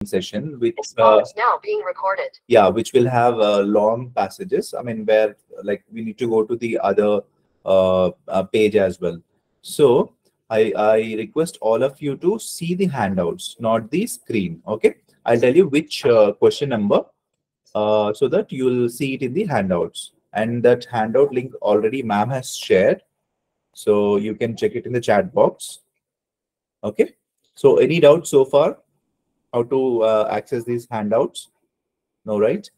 session, which This call is now being recorded. yeah, which will have long passages. I mean, where like we need to go to the other page as well. So I request all of you to see the handouts, not the screen. Okay, I'll tell you which question number, so that you'll see it in the handouts. And that handout link already ma'am has shared, so you can check it in the chat box. Okay. So any doubts so far? How to access these handouts? No, right?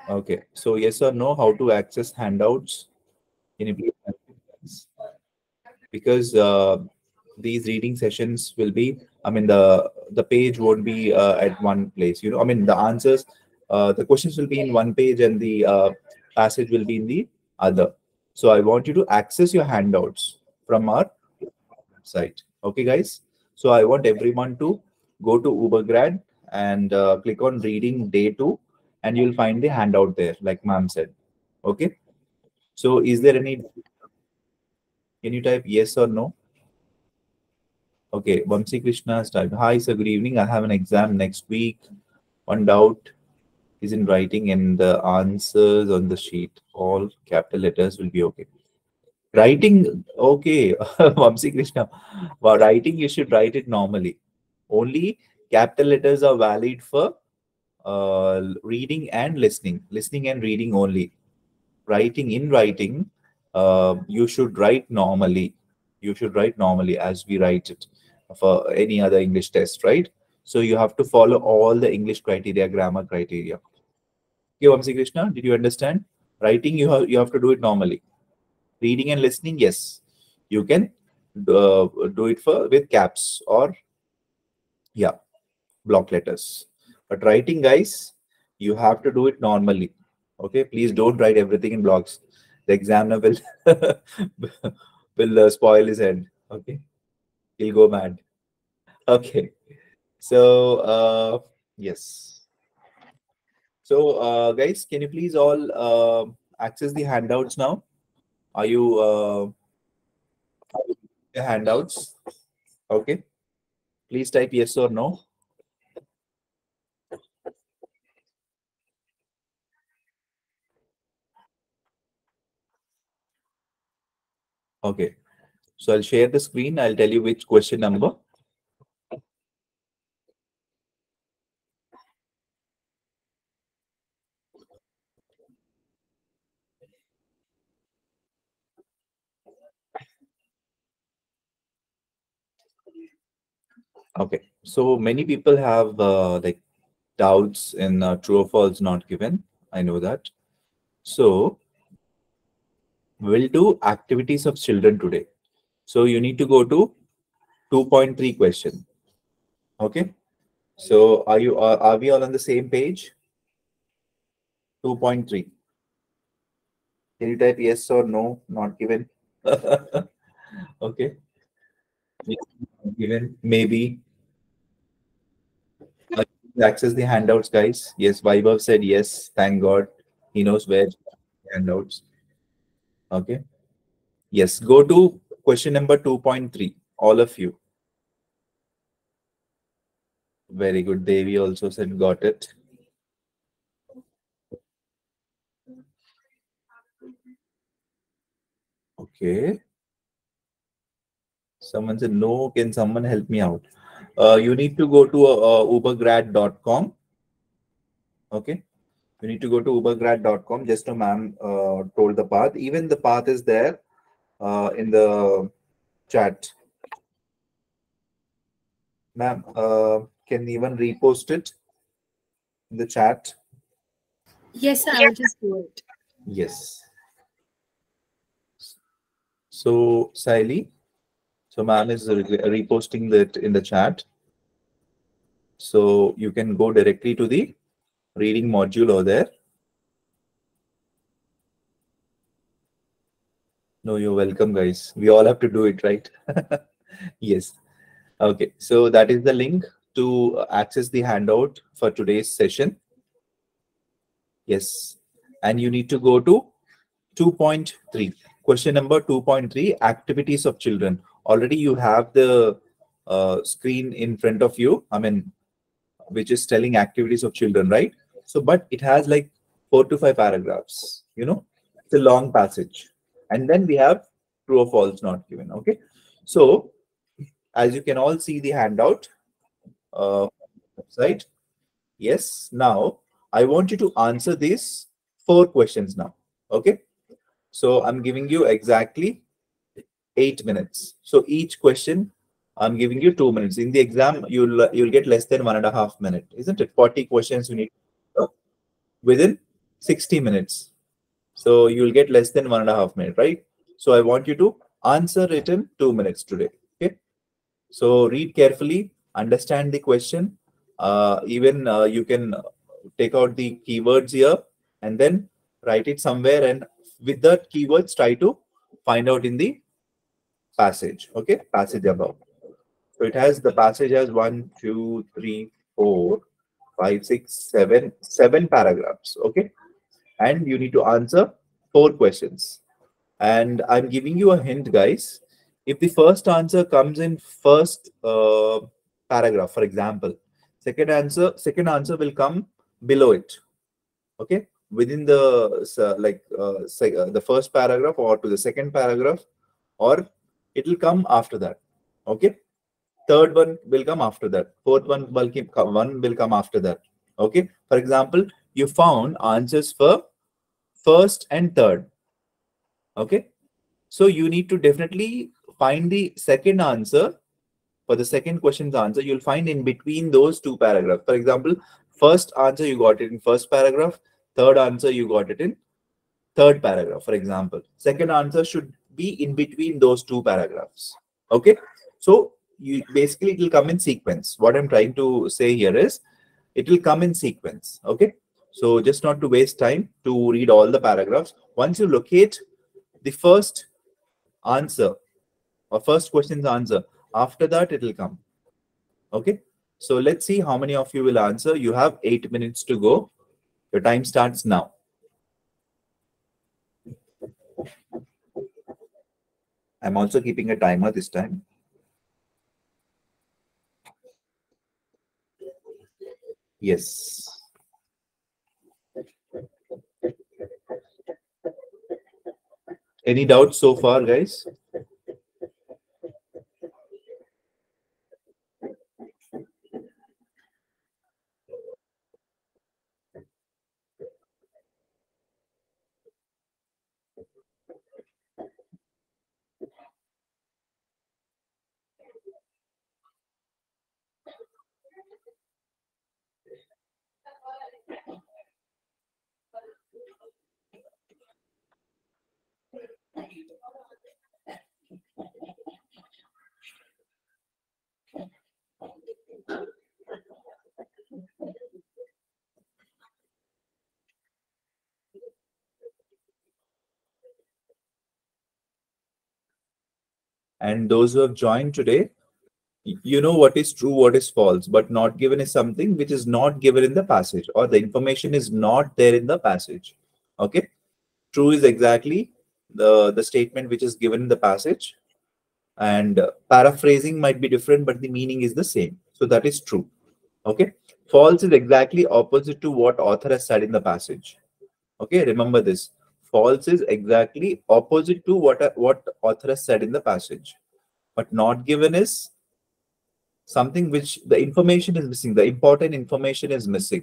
Okay. So yes or no, how to access handouts? Can you please help me, guys? Because these reading sessions will be, I mean, the page won't be at one place. You know, I mean, the answers, the questions will be in one page and the passage will be in the other. So I want you to access your handouts from our website. Okay, guys. So I want everyone to go to Ubergrad and click on reading day 2, and you'll find the handout there, like ma'am said. Okay. So is there any, can you type yes or no? Okay, Vamsi Krishna has typed, hi, sir, good evening. I have an exam next week. One doubt is in writing and the answers on the sheet. All capital letters will be okay. Writing, okay, Vamsi Krishna. Well, writing, you should write it normally. Only capital letters are valid for reading and listening. Listening and reading only. Writing, in writing, you should write normally. You should write normally as we write it for any other English test, right? So you have to follow all the English criteria, grammar criteria. Okay, Vamsi Krishna, did you understand? Writing, you have to do it normally. Reading and listening, yes, you can do it for with caps or yeah, block letters. But writing, guys, you have to do it normally. Okay, please don't write everything in blocks. The examiner will will spoil his head. Okay, he'll go mad. Okay, so yes. So guys, can you please all access the handouts now? Are you the handouts? Okay, please type yes or no. Okay, so I'll share the screen. I'll tell you which question number. Okay, so many people have like doubts in true or false not given. I know that. So we'll do activities of children today. So you need to go to 2.3 question. Okay. So are we all on the same page? 2.3. Can you type yes or no? Not given. Okay. Yes, not given. Maybe. Access the handouts, guys. Yes, Vaibhav said yes. Thank God. He knows where handouts. Okay. Yes, go to question number 2.3. All of you. Very good. Devi also said got it. Okay. Someone said no. Can someone help me out? You need to go to ubergrad.com. Okay. You need to go to ubergrad.com. Just a ma'am told the path. Even the path is there in the chat. Ma'am, can even repost it in the chat? Yes, sir, I'll just do it. Yes. So, Saili, so ma'am is reposting that in the chat. So you can go directly to the reading module over there. No, you're welcome, guys. We all have to do it, right? Yes. Okay. So that is the link to access the handout for today's session. Yes. And you need to go to 2.3. Question number 2.3, activities of children. already you have the screen in front of you. I mean, which is telling activities of children, right? So, but it has like 4 to 5 paragraphs. It's a long passage, and then we have true or false not given. Okay, so as you can all see the handout website. Yes, now I want you to answer these 4 questions now. Okay, so I'm giving you exactly 8 minutes. So each question I'm giving you 2 minutes. In the exam, you'll get less than 1.5 minutes, isn't it? 40 questions you need to answer within 60 minutes. So you'll get less than 1.5 minutes, right? So I want you to answer it in 2 minutes today. Okay. So read carefully, understand the question. Even you can take out the keywords here and then write it somewhere. And with that keywords, try to find out in the passage. Okay, passage above. So it has the passage has 1, 2, 3, 4, 5, 6, 7, 7 paragraphs. Okay, and you need to answer 4 questions. And I'm giving you a hint, guys. If the first answer comes in first paragraph, for example, second answer will come below it. Okay, within the the first paragraph or to the second paragraph, or it will come after that. Okay, third one will come after that. Fourth one will come after that. Okay, for example, you found answers for first and third. Okay, so you need to definitely find the second answer. For the second question's answer, you'll find in between those 2 paragraphs. For example, first answer you got it in first paragraph, third answer you got it in third paragraph, for example. Second answer should be in between those 2 paragraphs. Okay, so you basically it will come in sequence. What I'm trying to say here is it will come in sequence. Okay, so just not to waste time to read all the paragraphs. Once you locate the first answer or first question's answer, after that it will come. Okay, so let's see how many of you will answer. You have 8 minutes to go. Your time starts now. I'm also keeping a timer this time. Yes. Any doubts so far, guys? And those who have joined today, you know what is true, what is false, but not given is something which is not given in the passage, or the information is not there in the passage. Okay, true is exactly the statement which is given in the passage, and paraphrasing might be different, but the meaning is the same. So that is true. Okay, false is exactly opposite to what author has said in the passage. Okay, remember this. False is exactly opposite to what author has said in the passage. But not given is something which the information is missing. The important information is missing,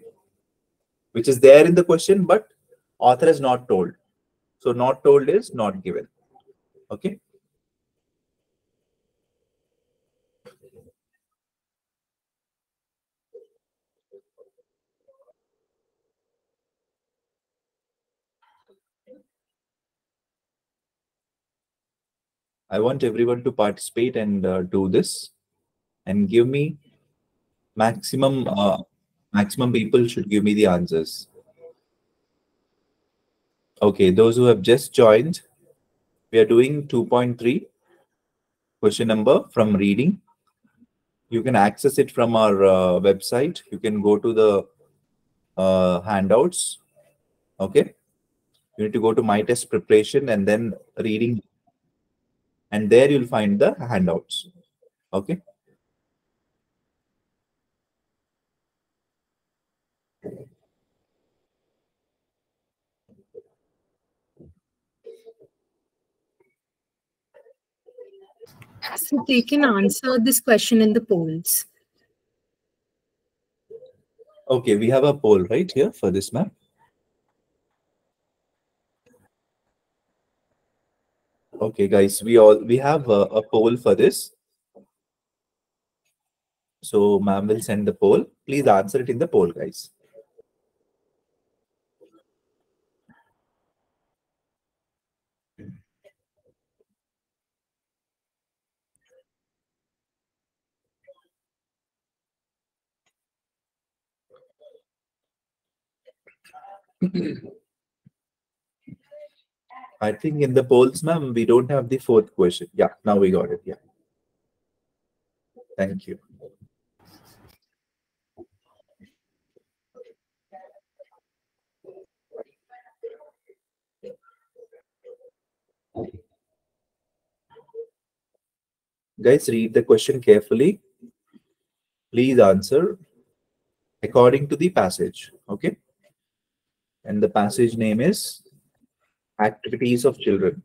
which is there in the question, but author has not told. So not told is not given. Okay. I want everyone to participate and do this and give me maximum people should give me the answers. Okay, those who have just joined, we are doing 2.3 question number from reading. You can access it from our website. You can go to the handouts. Okay, you need to go to my test preparation and then reading. and there you'll find the handouts. Okay. So they can answer this question in the polls. Okay, we have a poll right here for this map. Okay, guys, we have a poll for this. So ma'am will send the poll. Please answer it in the poll, guys. I think in the polls, ma'am, we don't have the fourth question. Yeah, now we got it. Yeah. Thank you. Guys, read the question carefully. Please answer according to the passage. Okay. And the passage name is Activities of Children.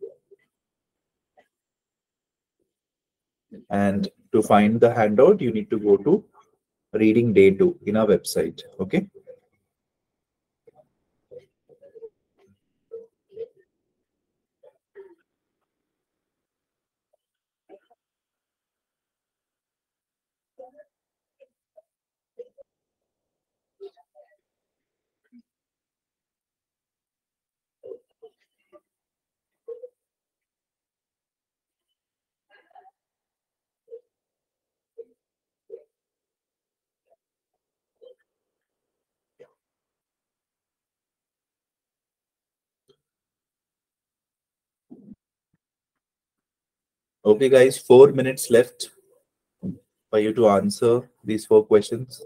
And to find the handout, you need to go to Reading Day 2 in our website. Okay. Okay, guys, 4 minutes left for you to answer these 4 questions.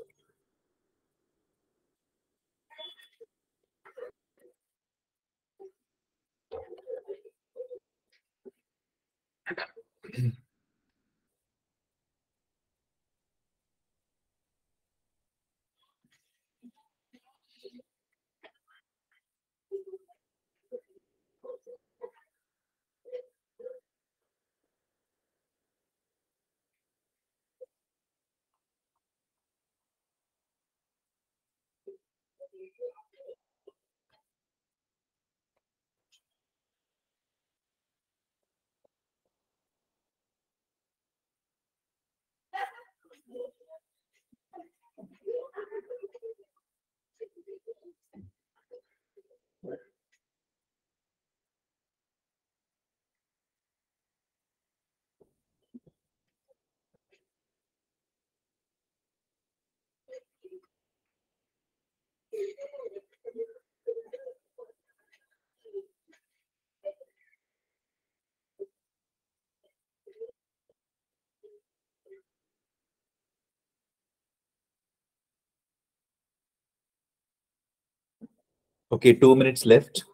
Okay, 2 minutes left.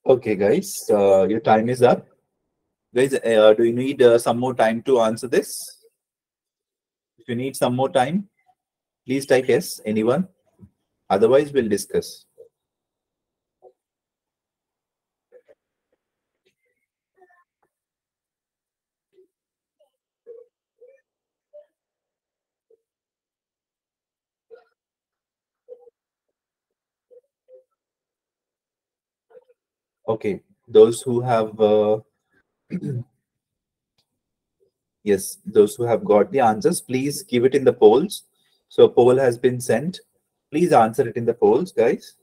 Okay, guys, your time is up. Guys, do you need some more time to answer this? If you need some more time, please type yes. Anyone? Otherwise, we'll discuss. Okay, those who have yes, those who have got the answers, please give it in the polls. So a poll has been sent. Please answer it in the polls, guys.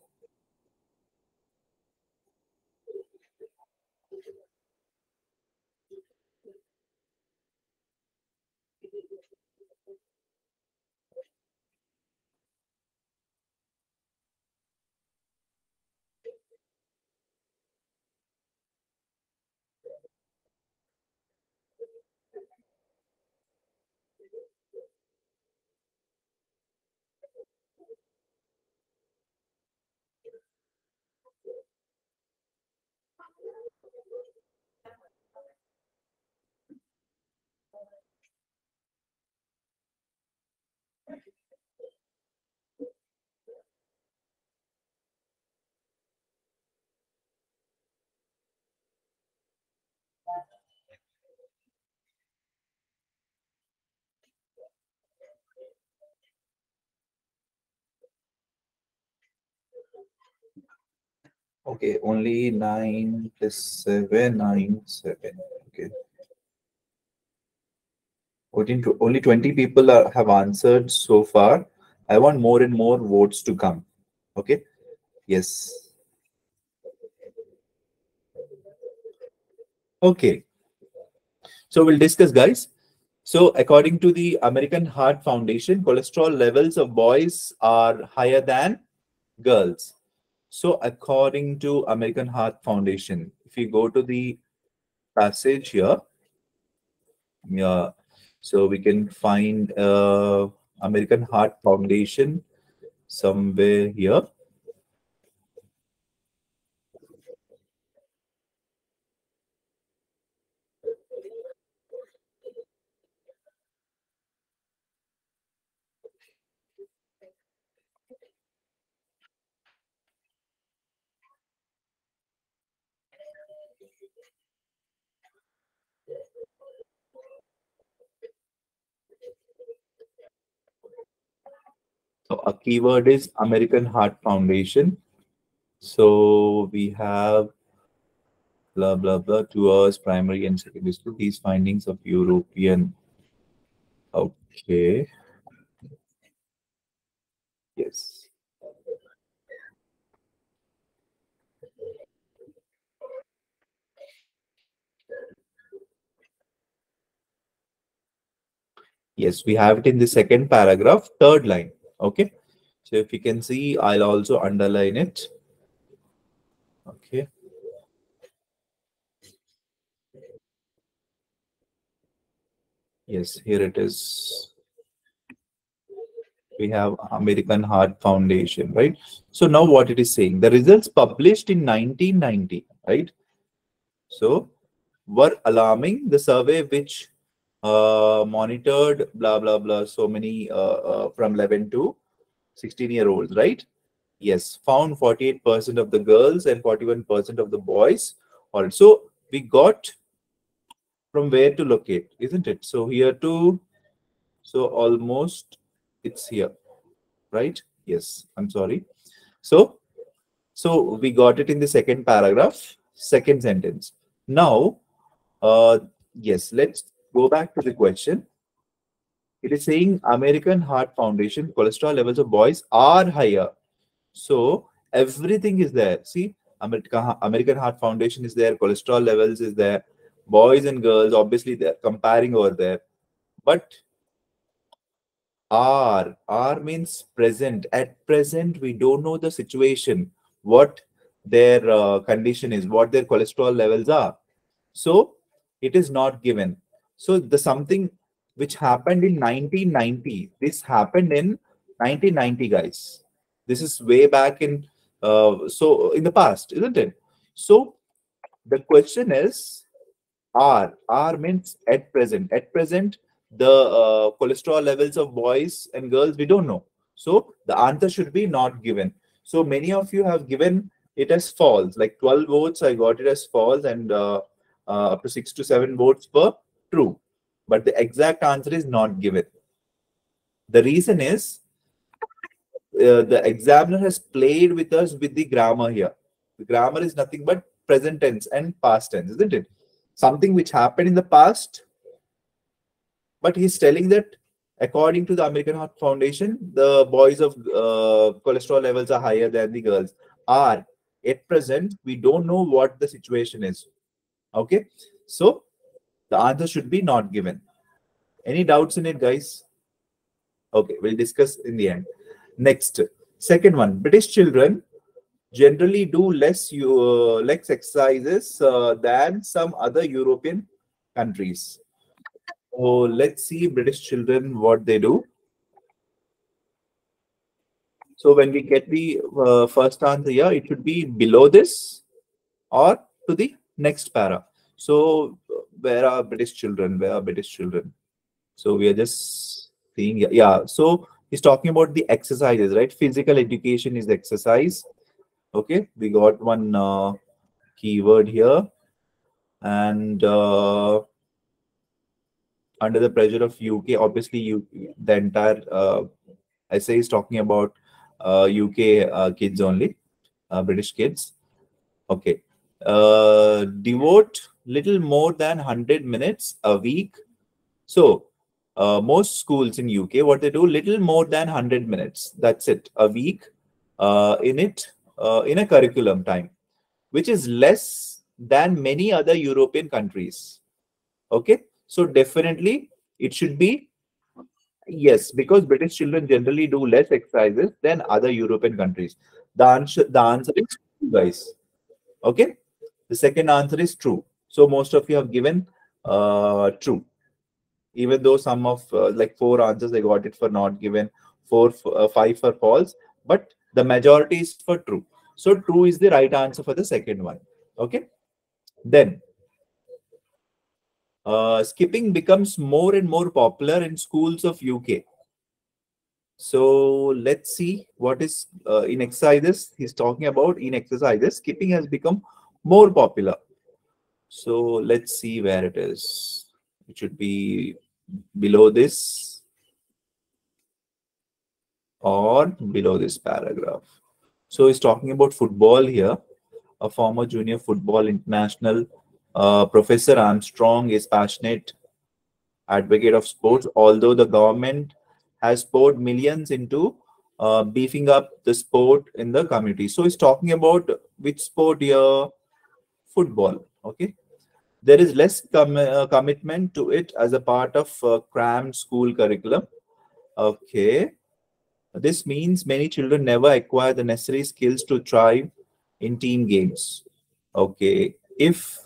Okay, only 9 plus 7, 9, 7. Okay. Only 20 people have answered so far. I want more and more votes to come. Okay. Yes. Okay. So we'll discuss, guys. So according to the American Heart Foundation, cholesterol levels of boys are higher than girls. So according to American Heart Foundation, if you go to the passage here, yeah, so we can find American Heart Foundation somewhere here. So a keyword is American Heart Foundation. So we have blah blah blah 2 hours primary and secondary school. These findings of European. Okay. Yes. Yes, we have it in the second paragraph, third line. Okay. So if you can see, I'll also underline it. Okay. Yes, here it is. We have American Heart Foundation, right? So now what it is saying, the results published in 1990, right? So were alarming. The survey which monitored blah blah blah so many from 11 to 16-year-olds, right? Yes, found 48% of the girls and 41% of the boys. All right, so we got from where to locate, isn't it? So here to, so almost it's here, right? Yes, I'm sorry. So we got it in the second paragraph, second sentence. Now, yes, let's go back to the question. It is saying American Heart Foundation cholesterol levels of boys are higher. So everything is there. See, American Heart Foundation is there, cholesterol levels is there, boys and girls, obviously they're comparing over there. But R means present. At present, we don't know the situation. What their condition is, what their cholesterol levels are. So it is not given. So the something which happened in 1990, this happened in 1990, guys. This is way back in so in the past, isn't it? So the question is R means at present. At present, the cholesterol levels of boys and girls, we don't know. So the answer should be not given. So many of you have given it as false. Like 12 votes, I got it as false, and up to 6 to 7 votes for true. But the exact answer is not given. The reason is the examiner has played with us with the grammar here. The grammar is nothing but present tense and past tense, isn't it? Something which happened in the past, but he's telling that according to the American Heart Foundation, the boys of cholesterol levels are higher than the girls. Are at present, we don't know what the situation is. Okay, so the answer should be not given. Any doubts in it, guys? Okay, we'll discuss in the end. Next, second one, British children generally do less exercises than some other European countries. So let's see British children what they do. So when we get the first answer here, it should be below this or to the next para. So where are British children? Where are British children? So we are just seeing, yeah. So he's talking about the exercises, right? Physical education is exercise. Okay, we got one keyword here, and under the pressure of UK, obviously the entire essay is talking about UK kids only, British kids. Okay, devote little more than 100 minutes a week. So most schools in UK, what they do, little more than 100 minutes. That's it, a week in a curriculum time, which is less than many other European countries. Okay, so definitely it should be yes, because British children generally do less exercises than other European countries. The answer is true, guys. Okay, the second answer is true. So most of you have given true, even though some of like 4 answers I got it for not given, 5 for false, but the majority is for true. So true is the right answer for the second one. Okay, then skipping becomes more and more popular in schools of UK. So let's see what is in exercises. He's talking about in exercises, skipping has become more popular. So let's see where it is. It should be below this or below this paragraph. So he's talking about football here. A former junior football international, Professor Armstrong is passionate advocate of sports, although the government has poured millions into beefing up the sport in the community. So he's talking about which sport here? Football. Okay. There is less commitment to it as a part of crammed school curriculum. Okay. This means many children never acquire the necessary skills to thrive in team games. Okay. If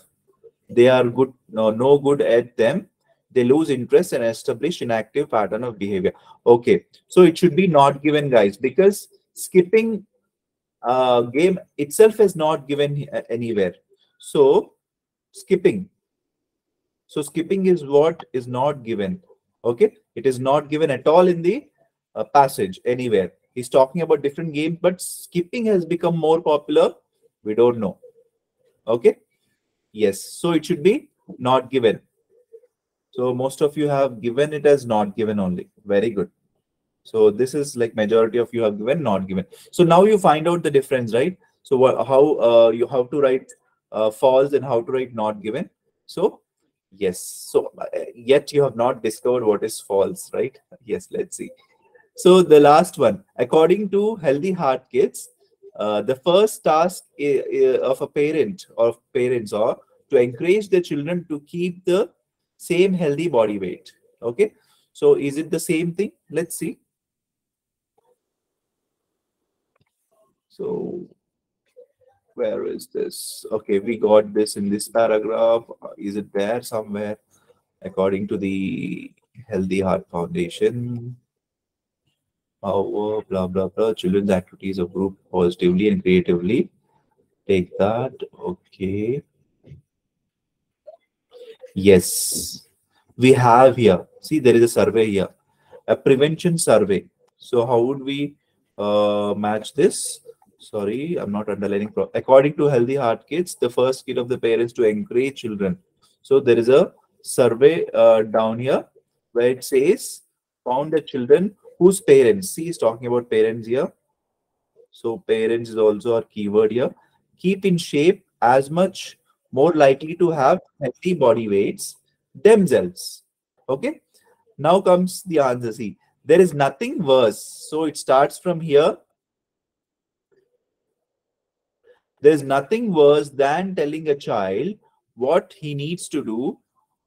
they are good, no good at them, they lose interest and establish inactive pattern of behavior. Okay. So it should be not given, guys, because skipping game itself is not given anywhere. So skipping. So skipping is what is not given. Okay. It is not given at all in the passage anywhere. He's talking about different games, but skipping has become more popular. We don't know. Okay. Yes. So it should be not given. So most of you have given it as not given only. Very good. So this is like majority of you have given not given. So now you find out the difference, right? So how you have to write false and how to write not given. So yes. So yet you have not discovered what is false, right? Yes. Let's see. So the last one, according to Healthy Heart Kids, the first task of a parent or parents are to encourage their children to keep the same healthy body weight. Okay. So is it the same thing? Let's see. So Where is this? Okay, we got this in this paragraph. Is it there somewhere? According to the Healthy Heart Foundation, our blah blah blah. Children's activities of group positively and creatively. Take that. Okay. Yes, we have here. See, there is a survey here, a prevention survey. So how would we match this? Sorry, I'm not underlining. According to Healthy Heart Kids, the first skill of the parents to encourage children. So there is a survey down here where it says found the children whose parents. See, he's talking about parents here. So parents is also our keyword here. Keep in shape as much more likely to have healthy body weights themselves. Okay. Now comes the answer. See, there is nothing worse. So it starts from here. There's nothing worse than telling a child what he needs to do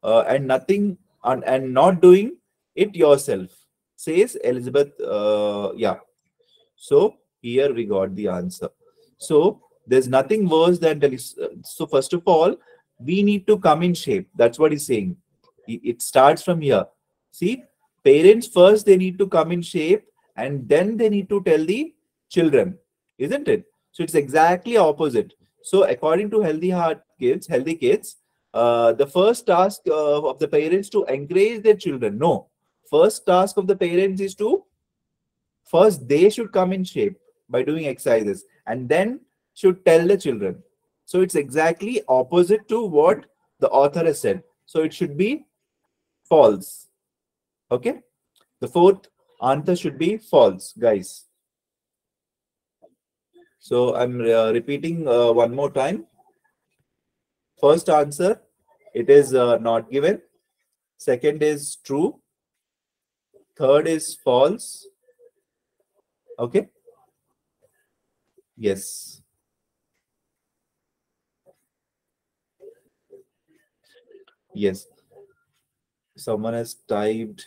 and nothing and not doing it yourself, says Elizabeth. Yeah. So here we got the answer. So there's nothing worse than telling. So first of all, we need to come in shape. That's what he's saying. It starts from here. See, parents first, they need to come in shape and then they need to tell the children, isn't it? So it's exactly opposite. So according to healthy kids, the first task of the parents to encourage their children. No, first task of the parents is to first they should come in shape by doing exercises and then should tell the children. So it's exactly opposite to what the author has said. So it should be false. Okay. The fourth answer should be false, guys. So I'm repeating one more time. First answer, it is not given. Second is true. Third is false. Okay. Yes. Yes. Someone has typed.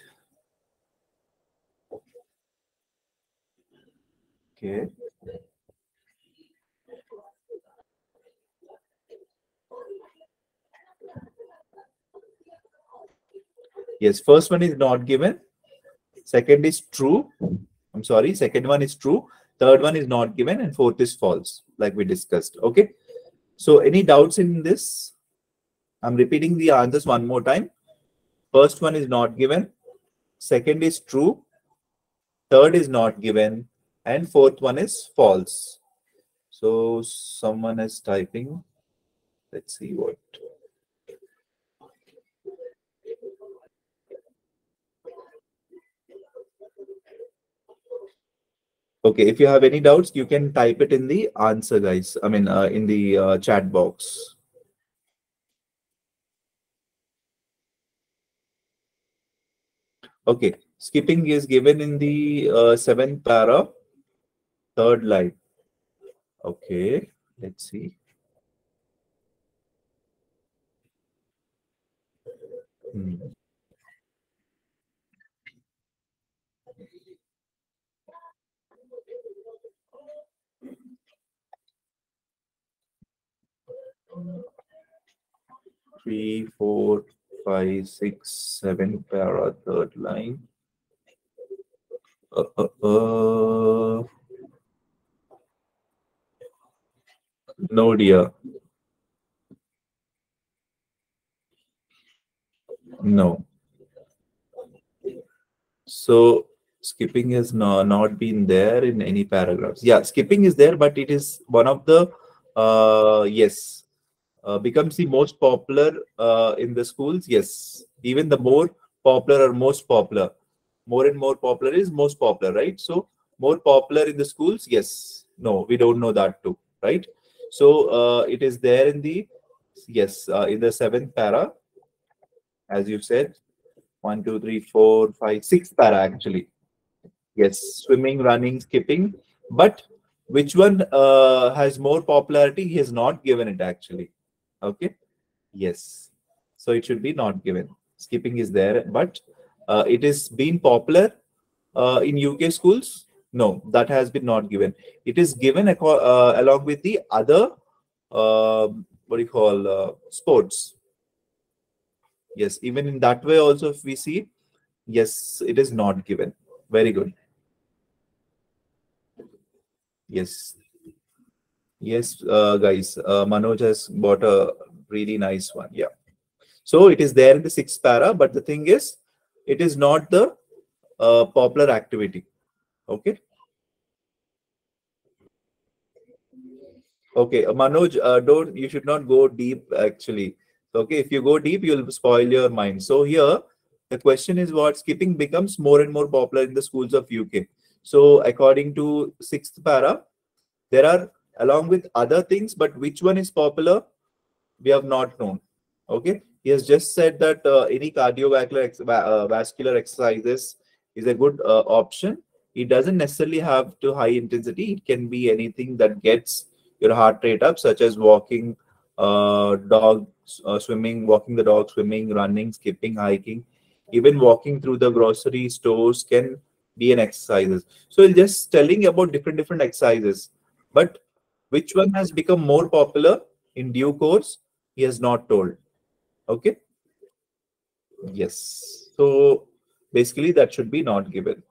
Okay. Yes, first one is not given. Second is true. I'm sorry. Second one is true. Third one is not given. And fourth is false, like we discussed. Okay. So any doubts in this? I'm repeating the answers one more time. First one is not given. Second is true. Third is not given. And fourth one is false. So someone is typing. Let's see what. Okay, if you have any doubts, you can type it in the answer, guys. I mean, in the chat box. Okay, skipping is given in the seventh para, third line. Okay, let's see. Hmm. 3, 4, 5, 6, 7 para, third line. No, dear. No. So skipping has not been there in any paragraphs. Yeah, skipping is there, but it is one of the yes, becomes the most popular in the schools. Yes, even the more popular or most popular, more and more popular is most popular, right? So more popular in the schools. Yes, no, we don't know that too, right? So it is there in the yes in the seventh para, as you said. 1, 2, 3, 4, 5, 6 para actually. Yes, swimming, running, skipping. But which one has more popularity? He has not given it actually. Okay. Yes. So it should be not given. Skipping is there, but it is been popular in UK schools. No, that has been not given. It is given along with the other what do you call, sports. Yes, even in that way also, if we see, yes, it is not given. Very good. Yes, yes, guys. Manoj has bought a really nice one. Yeah. So it is there in the sixth para, but the thing is, it is not the popular activity. Okay. Okay, Manoj, don't, you should not go deep actually. Okay, if you go deep, you'll spoil your mind. So here, the question is what skipping becomes more and more popular in the schools of UK. So according to sixth para, there are along with other things, but which one is popular, we have not known. Okay, he has just said that any cardiovascular vascular exercises is a good option. It doesn't necessarily have to high intensity. It can be anything that gets your heart rate up, such as walking, dog swimming, walking the dog, swimming, running, skipping, hiking, even walking through the grocery stores can be an exercises. So he's just telling about different exercises, but which one has become more popular in due course, he has not told. Okay. Yes. So basically that should be not given.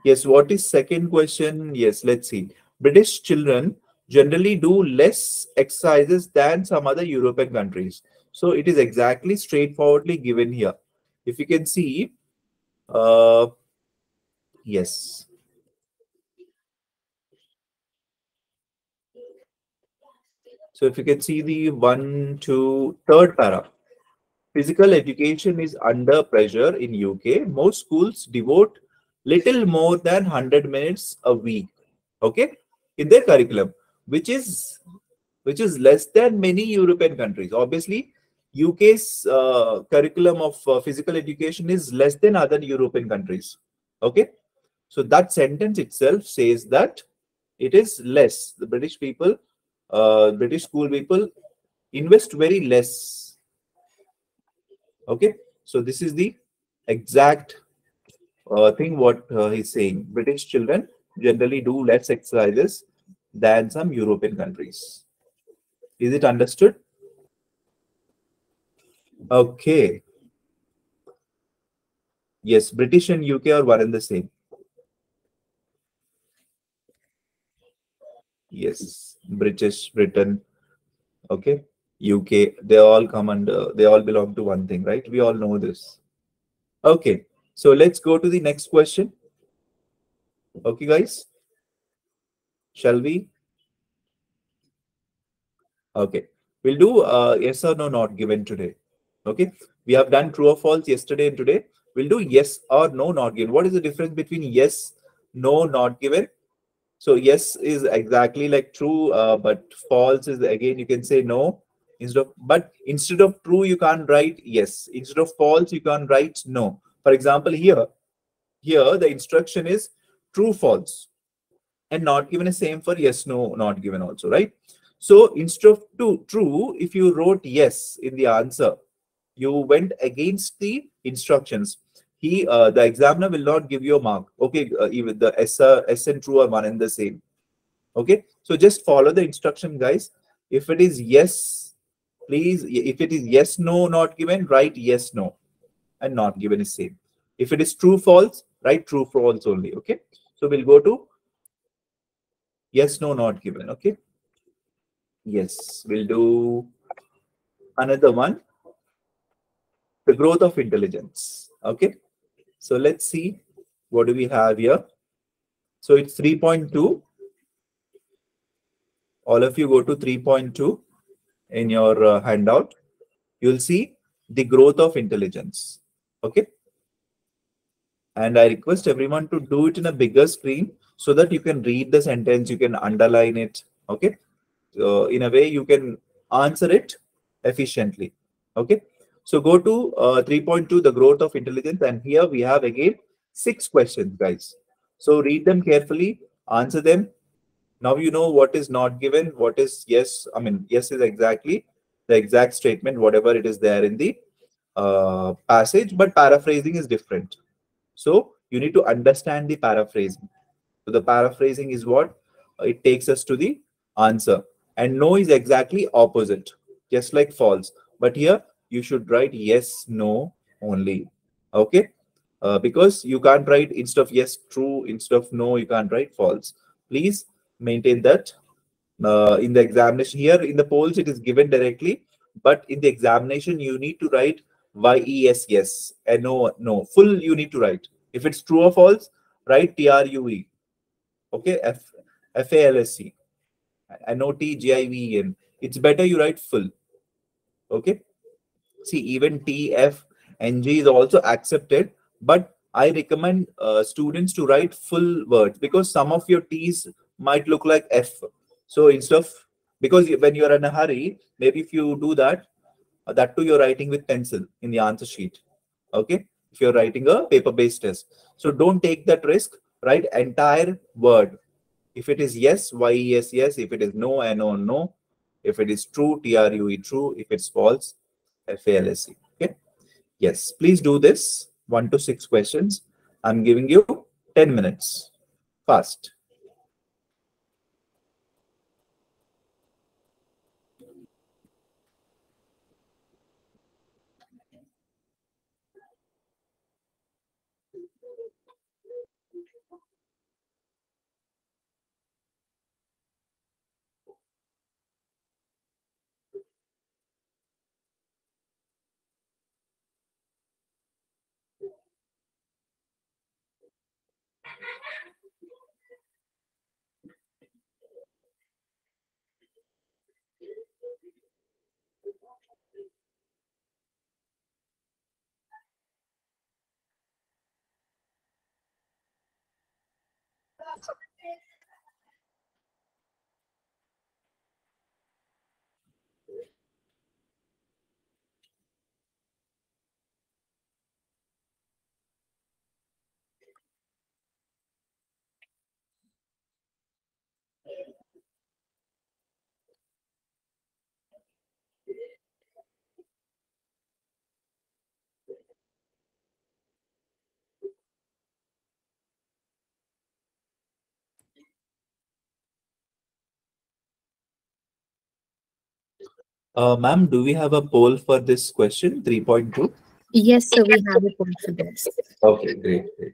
Yes. What is second question? Yes. Let's see. British children generally do less exercises than some other European countries. So it is exactly straightforwardly given here. If you can see, yes. So if you can see the one, two, third para. Physical education is under pressure in UK. Most schools devote little more than 100 minutes a week, okay, in their curriculum, which is less than many European countries. Obviously, UK's curriculum of physical education is less than other European countries. Okay, so that sentence itself says that it is less. The British people, British school people invest very less. Okay, so this is the exact thing what he's saying. British children generally do less exercises than some European countries. Is it understood? Okay. Yes, British and UK are one and the same. Yes, British, Britain, okay, UK, they all come under, they all belong to one thing, right? We all know this. Okay, so let's go to the next question. Okay, guys, shall we? Okay, we'll do yes or no not given today. Okay, we have done true or false yesterday and today. We'll do yes or no not given. What is the difference between yes, no, not given? So yes is exactly like true, but false is again you can say no. Instead of true you can't write yes. Instead of false you can't write no. For example, here the instruction is true, false, and not given is same for yes, no, not given also, right? So instead of true, if you wrote yes in the answer, you went against the instructions. The examiner will not give you a mark. Okay, even the S and true are one and the same. Okay, so just follow the instruction, guys. If it is yes, please. If it is yes, no, not given, write yes, no, and not given is same. If it is true, false, write true, false only. Okay, so we'll go to yes, no, not given. Okay. Yes, we'll do another one, the growth of intelligence. Okay, so let's see what do we have here. So it's 3.2. All of you go to 3.2 in your handout. You'll see the growth of intelligence. Okay, and I request everyone to do it in a bigger screen so that you can read the sentence, you can underline it. Okay, in a way you can answer it efficiently. Okay, so go to 3.2, the growth of intelligence, and here we have again 6 questions, guys. So read them carefully, answer them. Now you know what is not given, what is yes. I mean, yes is exactly the exact statement, whatever it is there in the passage, but paraphrasing is different. So you need to understand the paraphrasing. So the paraphrasing is what? it takes us to the answer. And no is exactly opposite, just like false. But here you should write yes, no only. Okay? Because you can't write instead of yes, true, instead of no, you can't write false. Please maintain that in the examination. Here in the polls, it is given directly, but in the examination, you need to write yes, yes, and no, no. Full you need to write. If it's true or false, write true. Okay, falsc, notgiven. It's better you write full. Okay. See, even T, F, and G is also accepted, but I recommend students to write full words because some of your T's might look like F. So instead of, because when you're in a hurry, maybe if you do that, that too you're writing with pencil in the answer sheet. Okay, if you're writing a paper-based test, so don't take that risk. Write entire word. If it is yes, yes, yes. If it is no, no, no. If it is true, true, true. If it's false, falsc. Okay. Yes, please do this 1 to 6 questions. I'm giving you 10 minutes. Fast. Ma'am, do we have a poll for this question 3.2? Yes, sir, we have a poll for this. Okay, great, great.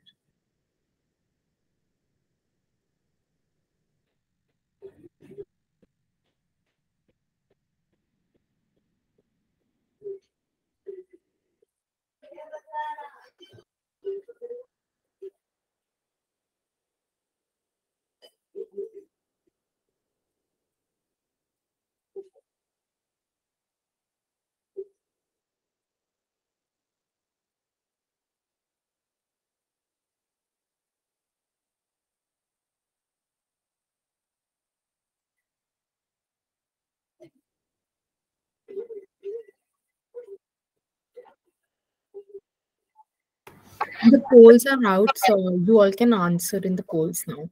The polls are out, so you all can answer in the polls now.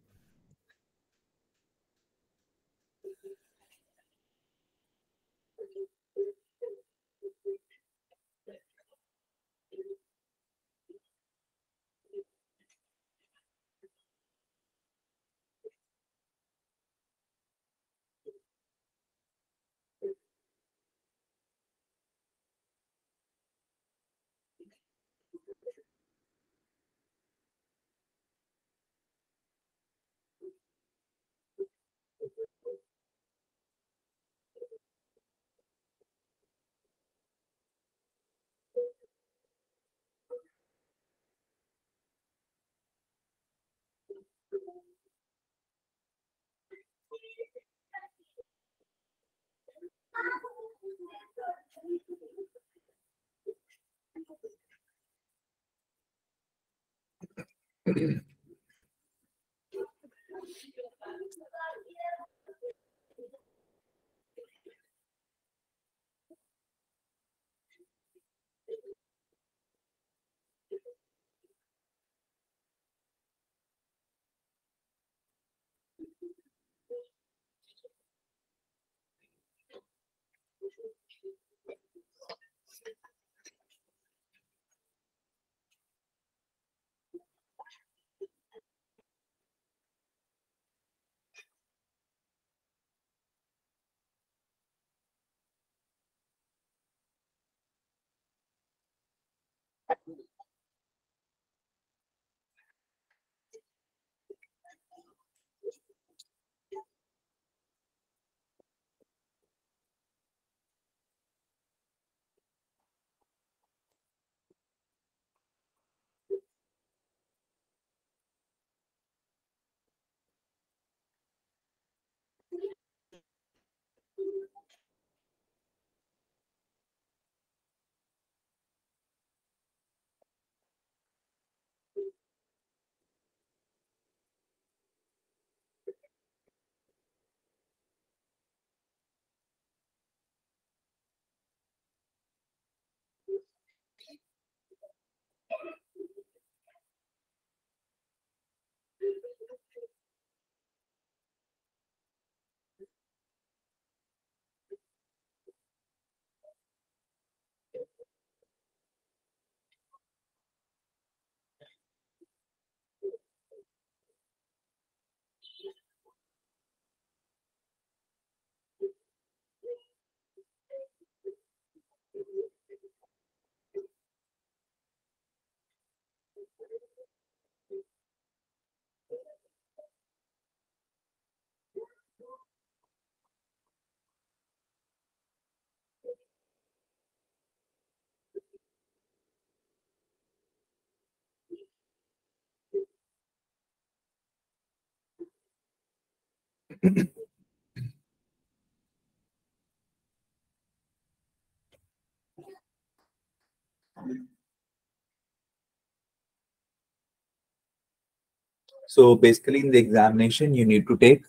So basically, in the examination, you need to take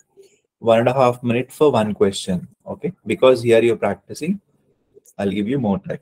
1.5 minutes for one question. Okay, because here you're practicing, I'll give you more time.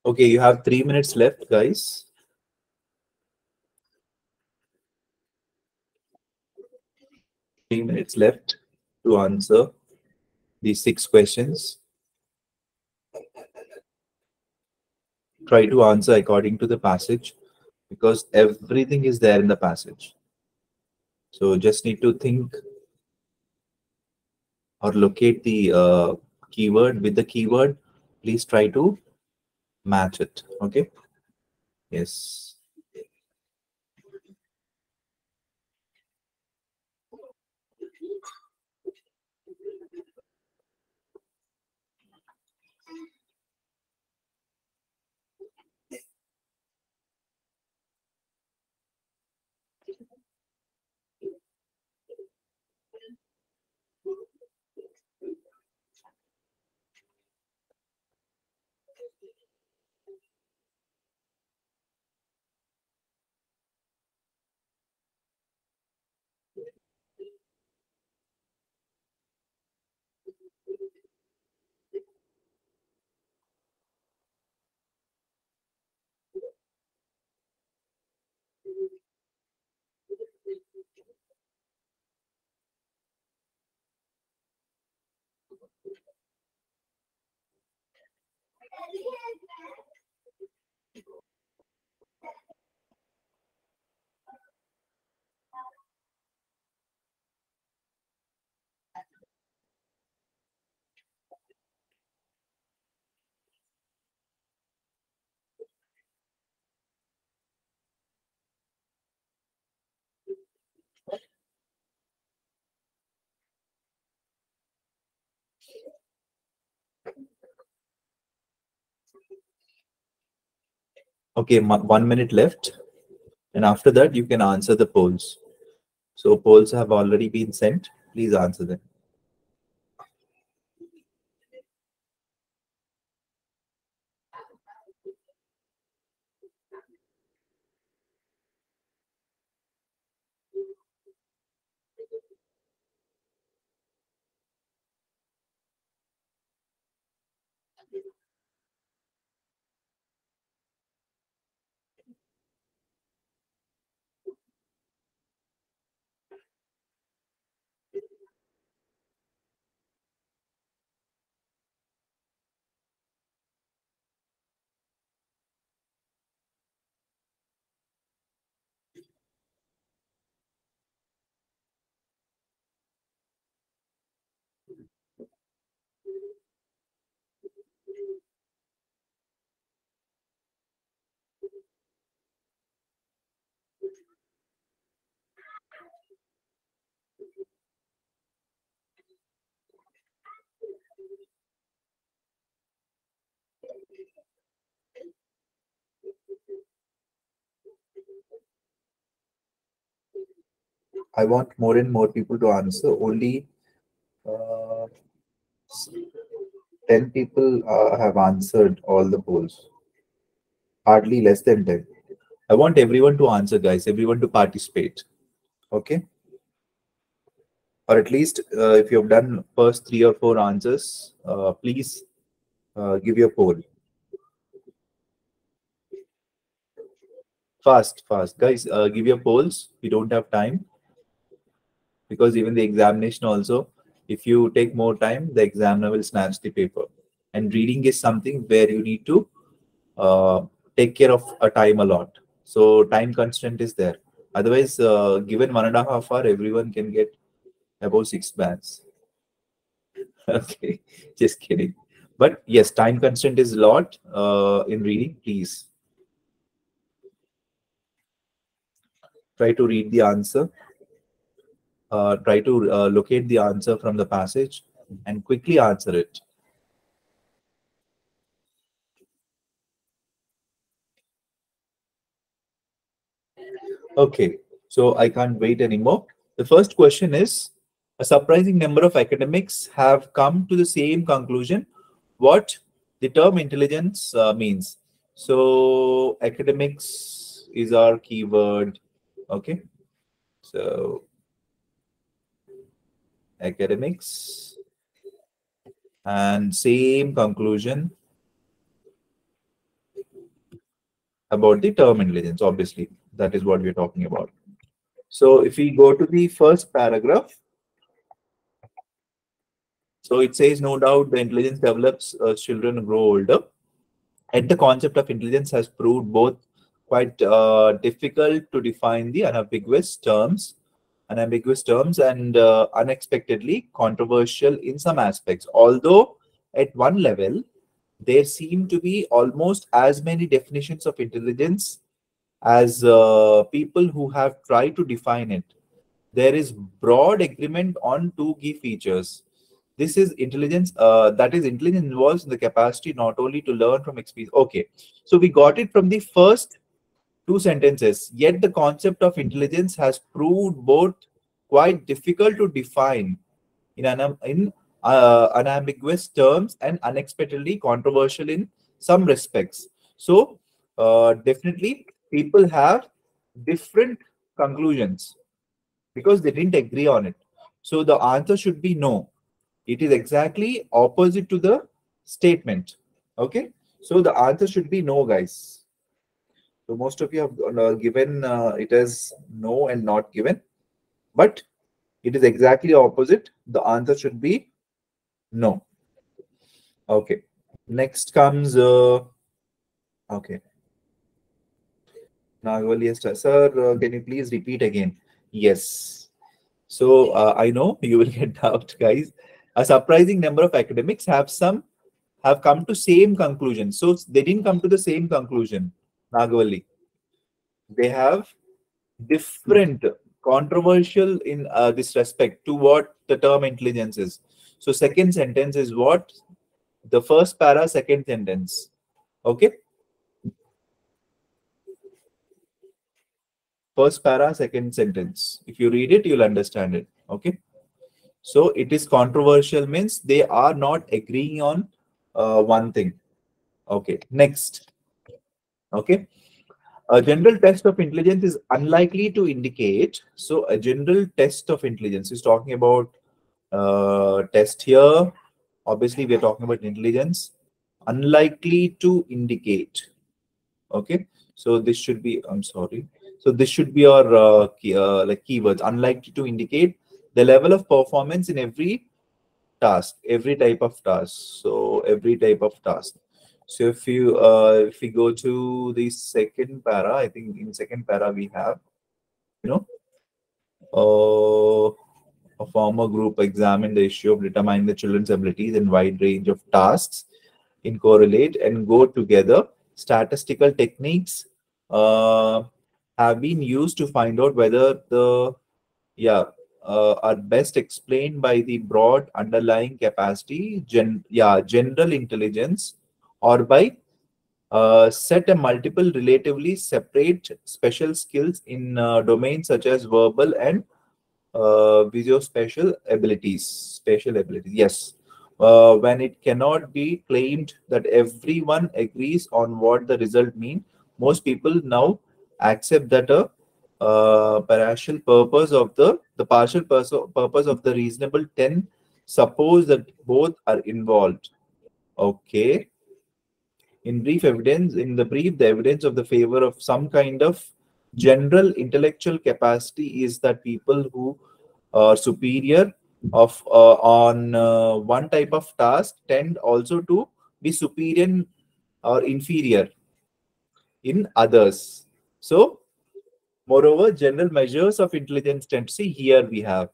Okay, you have 3 minutes left, guys. 3 minutes left to answer these 6 questions. Try to answer according to the passage because everything is there in the passage. So just need to think or locate the keyword. With the keyword, please try to match it. Okay. Yes. Okay, 1 minute left. And after that, you can answer the polls. So polls have already been sent. Please answer them. I want more and more people to answer. Only uh, 10 people have answered all the polls. Hardly less than 10. I want everyone to answer, guys. Everyone to participate. Okay? Or at least if you have done first 3 or 4 answers, please give your poll. Fast, fast. Guys, give your polls. We don't have time. Because even the examination also, if you take more time, the examiner will snatch the paper. And reading is something where you need to take care of a time a lot. So time constraint is there. Otherwise, given 1.5 hours, everyone can get above 6 bands. Okay, just kidding. But yes, time constraint is a lot in reading. Please try to read the answer. Try to locate the answer from the passage and quickly answer it. Okay, so I can't wait anymore. The first question is, a surprising number of academics have come to the same conclusion. What the term intelligence means. So academics is our keyword. Okay, so academics and same conclusion about the term intelligence. Obviously, that is what we're talking about. So if we go to the first paragraph, so it says, no doubt the intelligence develops as children grow older. And the concept of intelligence has proved both quite difficult to define the unambiguous terms and unexpectedly controversial in some aspects. Although at one level, there seem to be almost as many definitions of intelligence as people who have tried to define it. There is broad agreement on two key features. This is intelligence, that is intelligence involves the capacity not only to learn from experience. Okay, so we got it from the first 2 sentences. Yet the concept of intelligence has proved both quite difficult to define in unambiguous terms and unexpectedly controversial in some respects. So definitely people have different conclusions because they didn't agree on it. So the answer should be no. It is exactly opposite to the statement. Okay. So the answer should be no, guys. So most of you have given it as no and not given, but it is exactly opposite. The answer should be no. Okay. Next comes okay. Nagavali has sir, can you please repeat again? Yes. So I know you will get doubt, guys. A surprising number of academics have come to same conclusion. So they didn't come to the same conclusion, Nagavali. They have different, controversial in this respect to what the term intelligence is. So second sentence is what? The first para, second sentence. Okay. First para, second sentence. If you read it, you'll understand it. Okay. So it is controversial means they are not agreeing on one thing. Okay. Next. Okay. A general test of intelligence is unlikely to indicate. So a general test of intelligence is talking about test here. Obviously, we are talking about intelligence. Unlikely to indicate. Okay. So this should be, I'm sorry. So this should be our like keywords. Unlikely to indicate the level of performance in every task, every type of task. So every type of task. So if we go to the second para, I think in second para we have, you know, a former group examined the issue of determining the children's abilities in wide range of tasks in correlate and go together. Statistical techniques have been used to find out whether the are best explained by the broad underlying capacity, general intelligence, or by set a multiple relatively separate special skills in domains such as verbal and visuospatial abilities. Spatial abilities, yes. When it cannot be claimed that everyone agrees on what the result mean, most people now accept that a partial purpose of purpose of the reasonable 10 suppose that both are involved. Okay. In the brief, the evidence of the favor of some kind of general intellectual capacity is that people who are superior of on one type of task tend also to be superior or inferior in others. So moreover, general measures of intelligence tend to see here we have.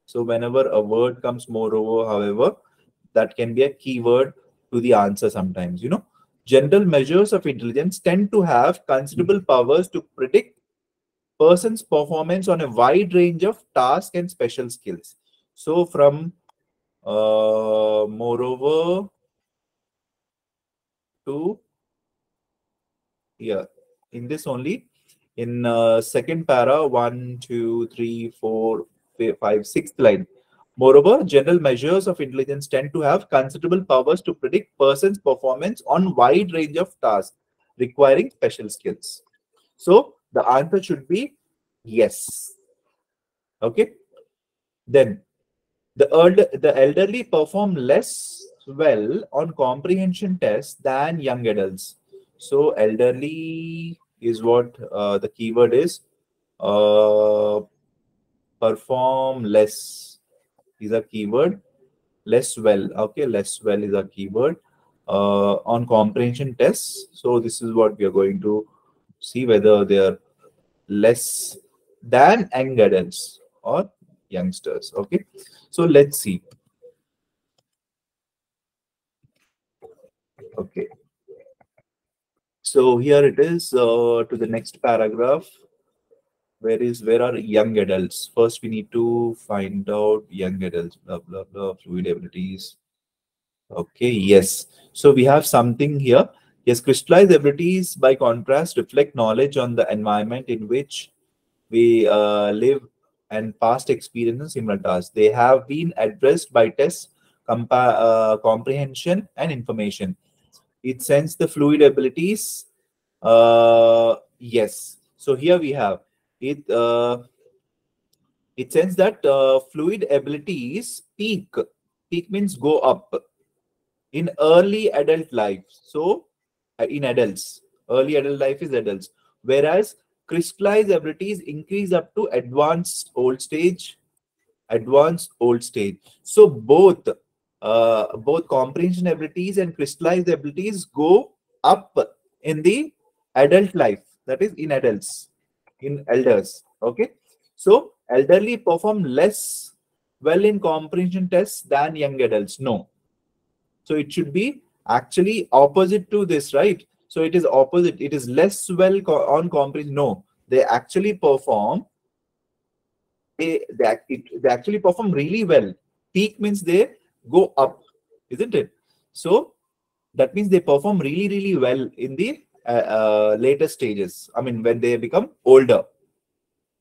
So whenever a word comes moreover, however, that can be a keyword to the answer sometimes, you know. General measures of intelligence tend to have considerable powers to predict person's performance on a wide range of tasks and special skills. So from moreover to here, in this only, in second para, 1, 2, 3, 4, 5, 6th line. Moreover, general measures of intelligence tend to have considerable powers to predict person's performance on wide range of tasks requiring special skills. So the answer should be yes. Okay. Then the elderly perform less well on comprehension tests than young adults. So elderly is what the keyword is. Uh, perform less is a keyword. Less well. Okay, less well is a keyword on comprehension tests. So this is what we are going to see whether they are less than young adults or youngsters. Okay, so let's see. Okay, so here it is to the next paragraph. Where are young adults? First, we need to find out young adults. Blah blah blah. Fluid abilities. Okay, yes. So we have something here. Yes, crystallized abilities, by contrast, reflect knowledge on the environment in which we live and past experience in similar tasks. They have been addressed by tests, comprehension, and information. It sends the fluid abilities. Yes. So here we have it. It sends that fluid abilities peak. Peak means go up in early adult life. So in adults, early adult life is adults. Whereas crystallized abilities increase up to advanced old stage. So both comprehension abilities and crystallized abilities go up in the adult life, that is in adults, in elders. Okay, so elderly perform less well in comprehension tests than young adults. No, so it should be actually opposite to this, right? So it is opposite, it is less well on comprehension. No, they actually perform, they actually perform really well. Peak means they go up, isn't it? So that means they perform really well in the later stages. I mean, when they become older.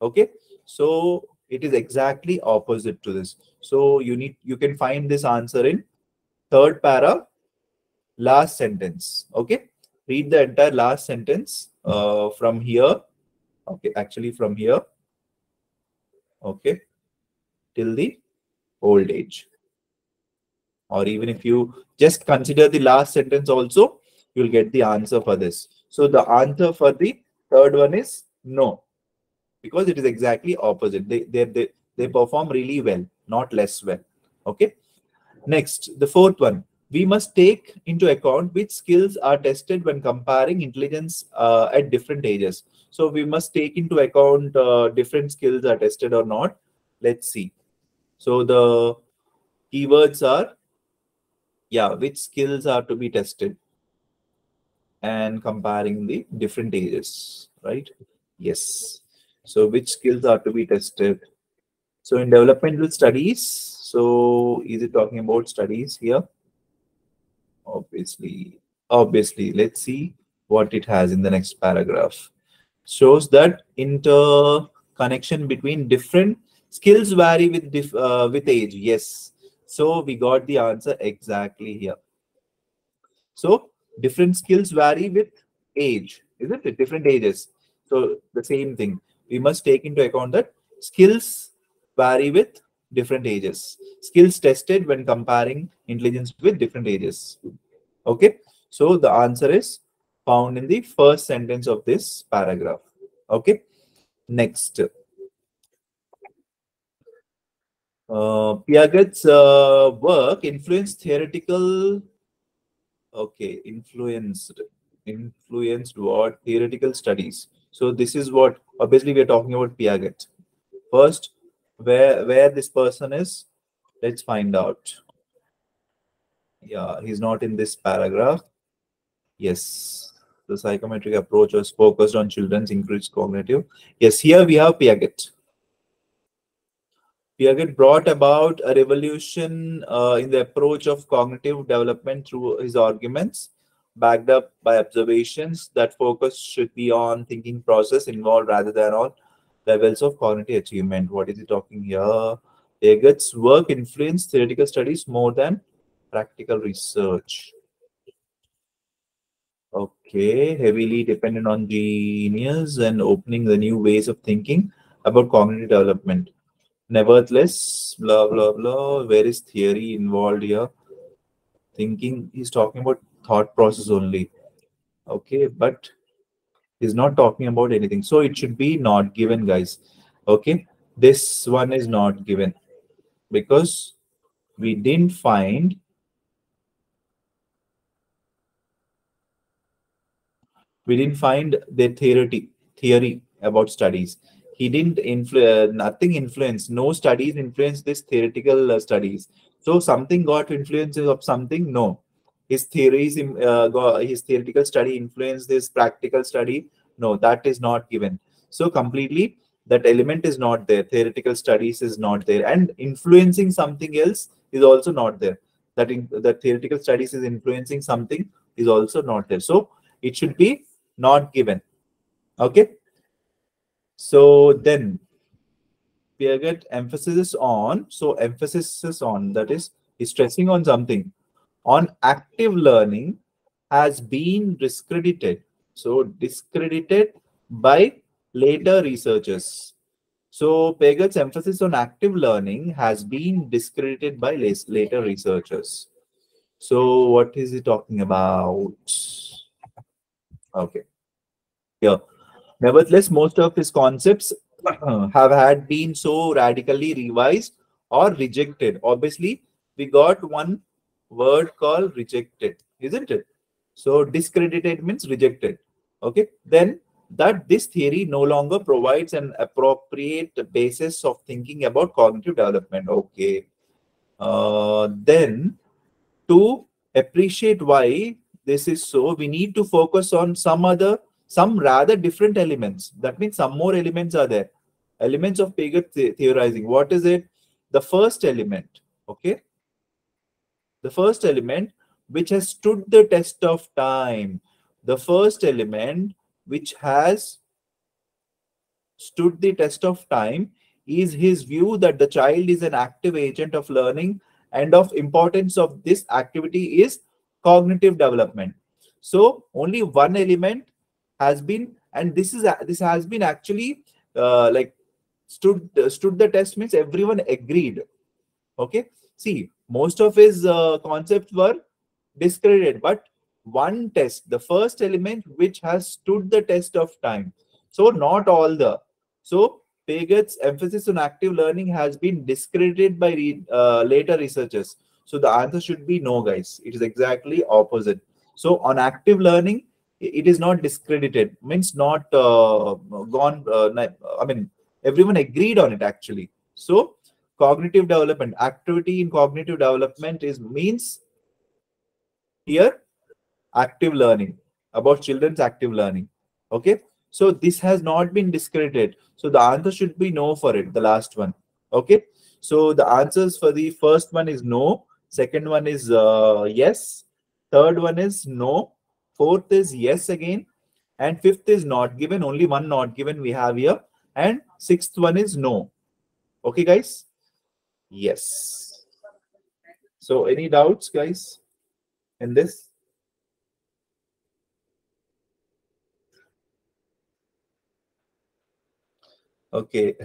Okay, so it is exactly opposite to this. So you can find this answer in third para, last sentence. Okay, read the entire last sentence from here. Okay, actually from here. Okay, till the old age. Or even if you just consider the last sentence also, you'll get the answer for this. So the answer for the third one is no, because it is exactly opposite. They perform really well, not less well. Okay. Next, the fourth one. We must take into account which skills are tested when comparing intelligence at different ages. So we must take into account different skills are tested or not. Let's see. So the keywords are, yeah, which skills are to be tested and comparing the different ages, right? Yes. So which skills are to be tested? So in developmental studies, so is it talking about studies here? Obviously, let's see what it has in the next paragraph. Shows that interconnection between different skills vary with age. Yes. So we got the answer exactly here. So different skills vary with age, isn't it? Different ages. So the same thing. We must take into account that skills vary with different ages. Skills tested when comparing intelligence with different ages. Okay. So the answer is found in the first sentence of this paragraph. Okay. Next. Piaget's work influenced theoretical. Okay, influenced what? Theoretical studies. So this is what obviously we are talking about Piaget. First, where this person is, let's find out. Yeah, he's not in this paragraph. Yes, the psychometric approach was focused on children's increased cognitive. Yes, here we have Piaget. Piaget brought about a revolution in the approach of cognitive development through his arguments, backed up by observations that focus should be on thinking process involved rather than on levels of cognitive achievement. What is he talking here? Piaget's work influenced theoretical studies more than practical research. Okay, heavily dependent on genius and opening the new ways of thinking about cognitive development. Nevertheless, blah blah blah. Where is theory involved here? Thinking, he's talking about thought process only. Okay, but he's not talking about anything. So it should be not given, guys. Okay, this one is not given because we didn't find the theory about studies. He didn't influence, nothing influenced, no studies influenced this theoretical studies. So something got influences of something. No, his theories, his theoretical study influenced this practical study. No, that is not given. So completely that element is not there. Theoretical studies is not there, and influencing something else is also not there. That theoretical studies is influencing something is also not there. So it should be not given. Okay. So then Piaget emphasis on, that is stressing on something, on active learning has been discredited. So discredited by later researchers. So Paget's emphasis on active learning has been discredited by later researchers. So what is he talking about? Okay. Yeah. Nevertheless, most of his concepts have had been so radically revised or rejected. Obviously, we got one word called rejected, isn't it? So discredited means rejected. Okay. Then that this theory no longer provides an appropriate basis of thinking about cognitive development. Okay. Then to appreciate why this is so, we need to focus on some rather different elements. That means some more elements are there. Elements of Paget theorizing. What is it? The first element. Okay. The first element which has stood the test of time. The first element which has stood the test of time is his view that the child is an active agent of learning, and of importance of this activity is cognitive development. So only one element has been, and this has been actually like stood the test means everyone agreed. Okay. See, most of his concepts were discredited, but one test, the first element which has stood the test of time. So not all the. So Paget's emphasis on active learning has been discredited by later researchers. So the answer should be no, guys. It is exactly opposite. So on active learning, it is not discredited. Means not gone. I mean, everyone agreed on it actually. So cognitive development, activity in cognitive development is means here active learning, about children's active learning. Okay. So this has not been discredited. So the answer should be no for it, the last one. Okay. So the answers for the first one is no. Second one is yes. Third one is no. Fourth is yes again. And fifth is not given. Only one not given we have here. And sixth one is no. Okay, guys? Yes. So any doubts, guys, in this? Okay.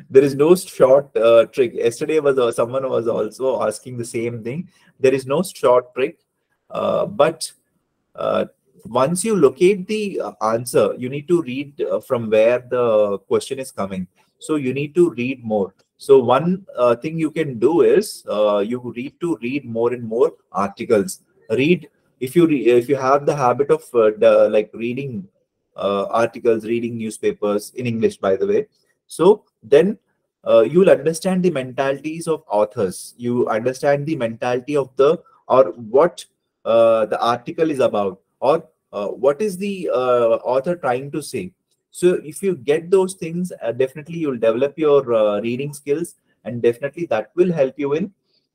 There is no short trick. Yesterday was someone was also asking the same thing. There is no short trick, but uh, once you locate the answer, you need to read from where the question is coming. So you need to read more. So one thing you can do is you need to read more and more articles. Read if you have the habit of like reading articles, reading newspapers in English, by the way. So then you'll understand the mentalities of authors. You understand the mentality of the or what the article is about, or what is the author trying to say. So if you get those things, definitely you'll develop your reading skills, and definitely that will help you in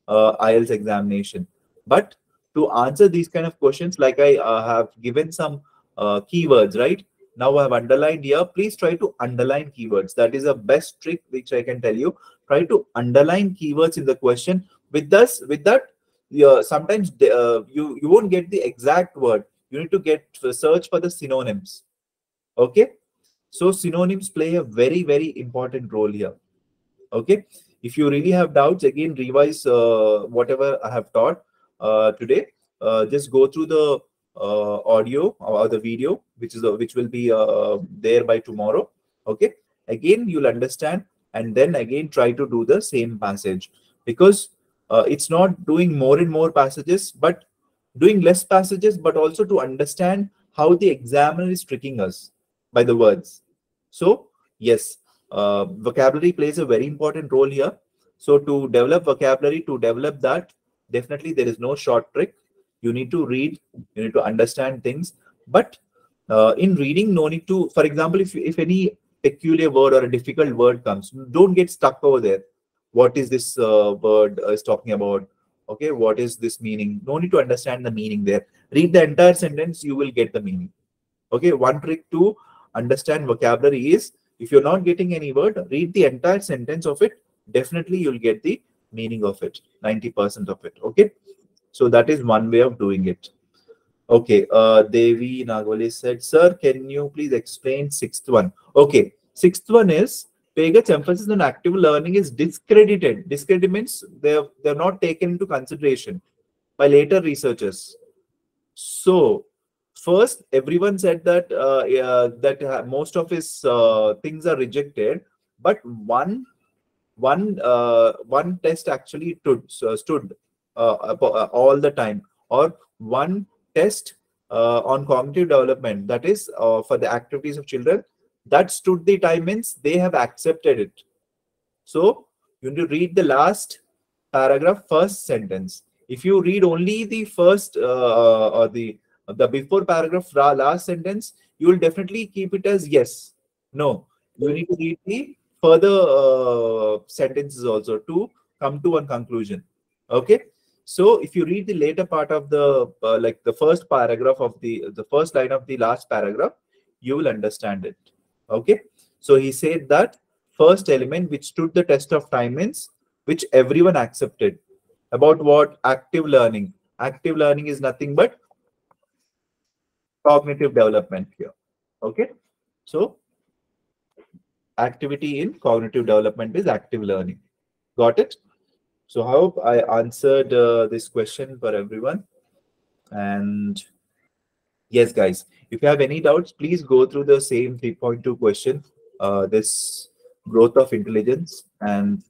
IELTS examination. But to answer these kind of questions, like I have given some keywords, right? Now I have underlined here. Please try to underline keywords. That is the best trick which I can tell you. Try to underline keywords in the question. With that, sometimes you won't get the exact word. You need to search for the synonyms. Okay. So synonyms play a very important role here. Okay. If you really have doubts, again revise whatever I have taught today. Just go through the audio or the video, which will be there by tomorrow. Okay. Again, you'll understand, and then again try to do the same passage, because it's not doing more and more passages, but doing less passages, but also to understand how the examiner is tricking us by the words. So yes, vocabulary plays a very important role here. So to develop vocabulary, to develop that, definitely there is no short trick. You need to read, you need to understand things. But in reading, no need to, for example, if any peculiar word or a difficult word comes, don't get stuck over there. What is this word is talking about? Okay, what is this meaning? No need to understand the meaning there. Read the entire sentence, you will get the meaning. Okay, one trick to understand vocabulary is, if you're not getting any word, read the entire sentence of it. Definitely you'll get the meaning of it, 90% of it. Okay, so that is one way of doing it. Okay, Devi Nagwale said, sir, can you please explain sixth one? Okay, sixth one is Pagut's emphasis on active learning is discredited. Discredited means they're not taken into consideration by later researchers. So first, everyone said that most of his things are rejected, but one test actually stood all the time, or one test on cognitive development, that is for the activities of children, that stood the time, means they have accepted it. So you need to read the last paragraph, first sentence. If you read only the first or the before paragraph last sentence, you will definitely keep it as yes. No, you need to read the further sentences also to come to one conclusion. Okay. So if you read the later part of the like the first paragraph of the first line of the last paragraph, you will understand it. Okay. So he said that first element which stood the test of time means which everyone accepted. About what? Active learning. Active learning is nothing but cognitive development here. Okay. So activity in cognitive development is active learning. Got it? So I hope I answered this question for everyone. And yes, guys, if you have any doubts, please go through the same 3.2 question, this growth of intelligence, and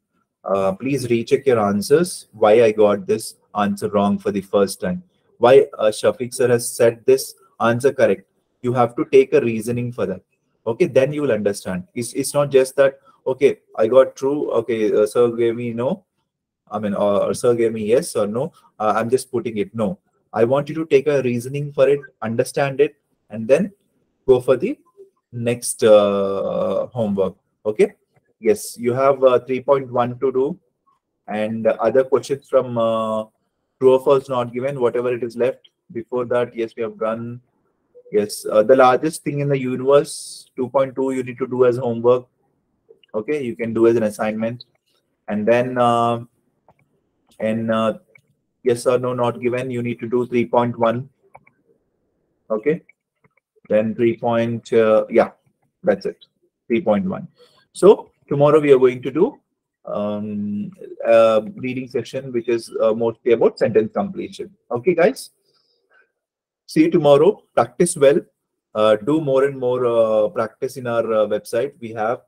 please recheck your answers. Why I got this answer wrong for the first time? Why Shafiq sir has said this answer correct? You have to take a reasoning for that. Okay, then you will understand. It's not just that, okay, I got true. Okay, sir gave me no. I mean, or sir gave me yes or no. I'm just putting it. No, I want you to take a reasoning for it, understand it, and then go for the next homework. Okay. Yes, you have 3.1 to do, and other questions from true or false not given, whatever it is left. Before that, yes, we have done. Yes, the largest thing in the universe, 2.2, you need to do as homework. Okay, you can do as an assignment, and then and yes or no not given, you need to do 3.1. Okay, then 3 point yeah, that's it, 3.1. So tomorrow we are going to do reading session which is mostly about sentence completion. Okay, guys, see you tomorrow. Practice well. Do more and more practice in our website. We have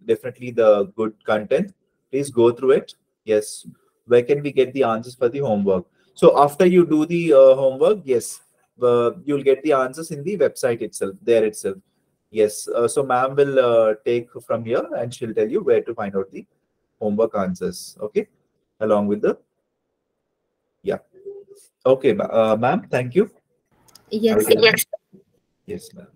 definitely the good content. Please go through it. Yes, where can we get the answers for the homework? So after you do the homework, yes, you'll get the answers in the website itself, there itself. Yes, so ma'am will take from here and she'll tell you where to find out the homework answers. Okay, along with the, yeah. Okay, ma'am, thank you. Yes, Have a good sir. day. Yes, ma'am.